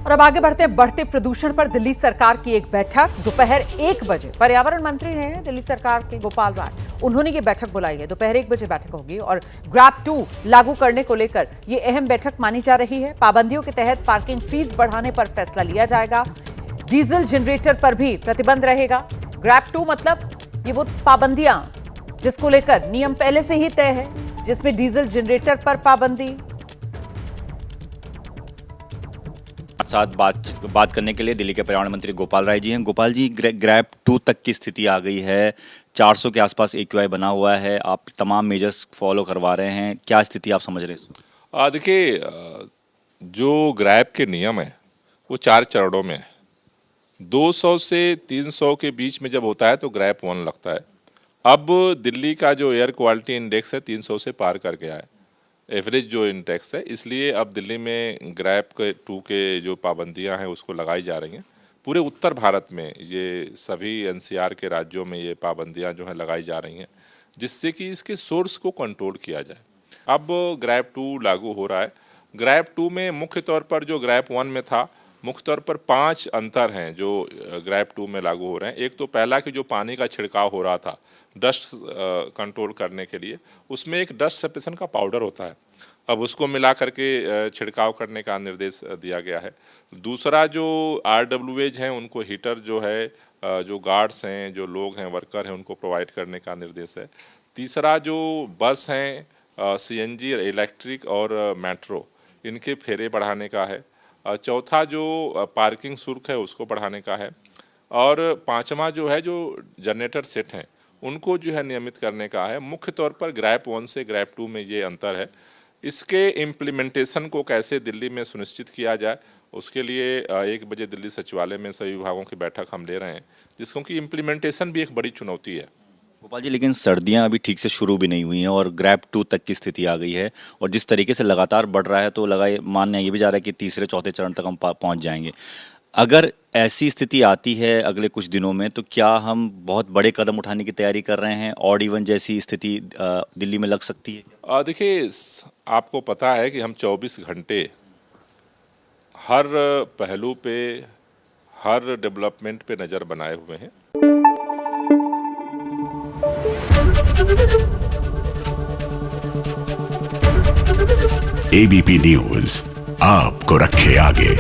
और अब आगे बढ़ते हैं बढ़ते प्रदूषण पर दिल्ली सरकार की एक बैठक दोपहर 1 बजे। पर्यावरण मंत्री हैं दिल्ली सरकार के गोपाल राय, उन्होंने ये बैठक बुलाई है। दोपहर 1 बजे बैठक होगी और ग्रैब 2 लागू करने को लेकर ये अहम बैठक मानी जा रही है। पाबंदियों के तहत पार्किंग फीस बढ़ाने पर फैसला लिया जाएगा। डीजल जनरेटर पर भी प्रतिबंध रहेगा। ग्रैब 2 मतलब ये वो पाबंदियां जिसको लेकर नियम पहले से ही तय है, जिसमें डीजल जनरेटर पर पाबंदी। साथ बात करने के लिए दिल्ली के पर्यावरण मंत्री गोपाल राय जी हैं। गोपाल जी, ग्रैब 2 तक की स्थिति आ गई है, 400 के आसपास AQI बना हुआ है, आप तमाम मेजर्स फॉलो करवा रहे हैं, क्या स्थिति आप समझ रहे हैं? देखिए, जो ग्रैब के नियम है वो 4 चरणों में है। 200 से 300 के बीच में जब होता है तो ग्रैब 1 लगता है। अब दिल्ली का जो एयर क्वालिटी इंडेक्स है 300 से पार कर गया है, एवरेज जो इंडेक्स है, इसलिए अब दिल्ली में ग्रैब के 2 के जो पाबंदियां हैं उसको लगाई जा रही हैं। पूरे उत्तर भारत में ये सभी NCR के राज्यों में ये पाबंदियां जो हैं लगाई जा रही हैं, जिससे कि इसके सोर्स को कंट्रोल किया जाए। अब ग्रैब 2 लागू हो रहा है। ग्रैब 2 में मुख्य तौर पर जो ग्रैब 1 में था, मुख्य तौर पर 5 अंतर हैं जो ग्रैब 2 में लागू हो रहे हैं। एक तो पहला कि जो पानी का छिड़काव हो रहा था डस्ट कंट्रोल करने के लिए, उसमें एक डस्ट सप्रेशन का पाउडर होता है, अब उसको मिला करके छिड़काव करने का निर्देश दिया गया है। दूसरा जो RWAs हैं उनको हीटर जो है, जो गार्ड्स हैं, जो लोग हैं, वर्कर हैं, उनको प्रोवाइड करने का निर्देश है। तीसरा जो बस हैं, CNG, इलेक्ट्रिक और मेट्रो, इनके फेरे बढ़ाने का है। चौथा जो पार्किंग शुल्क है उसको बढ़ाने का है। और पांचवा जो है, जो जनरेटर सेट हैं उनको जो है नियमित करने का है। मुख्य तौर पर ग्रैब 1 से ग्रैब 2 में ये अंतर है। इसके इम्प्लीमेंटेशन को कैसे दिल्ली में सुनिश्चित किया जाए, उसके लिए 1 बजे दिल्ली सचिवालय में सभी विभागों की बैठक हम ले रहे हैं, जिसको कि इम्प्लीमेंटेशन भी एक बड़ी चुनौती है। गोपाल जी, लेकिन सर्दियां अभी ठीक से शुरू भी नहीं हुई हैं और ग्रैब 2 तक की स्थिति आ गई है और जिस तरीके से लगातार बढ़ रहा है तो मानने ये भी जा रहा है कि तीसरे चौथे चरण तक हम पहुंच जाएंगे। अगर ऐसी स्थिति आती है अगले कुछ दिनों में, तो क्या हम बहुत बड़े कदम उठाने की तैयारी कर रहे हैं? ऑड इवन जैसी स्थिति दिल्ली में लग सकती है? देखिए, आपको पता है कि हम 24 घंटे हर पहलू पे, हर डेवलपमेंट पे नज़र बनाए हुए हैं। ABP न्यूज़ आपको रखे आगे।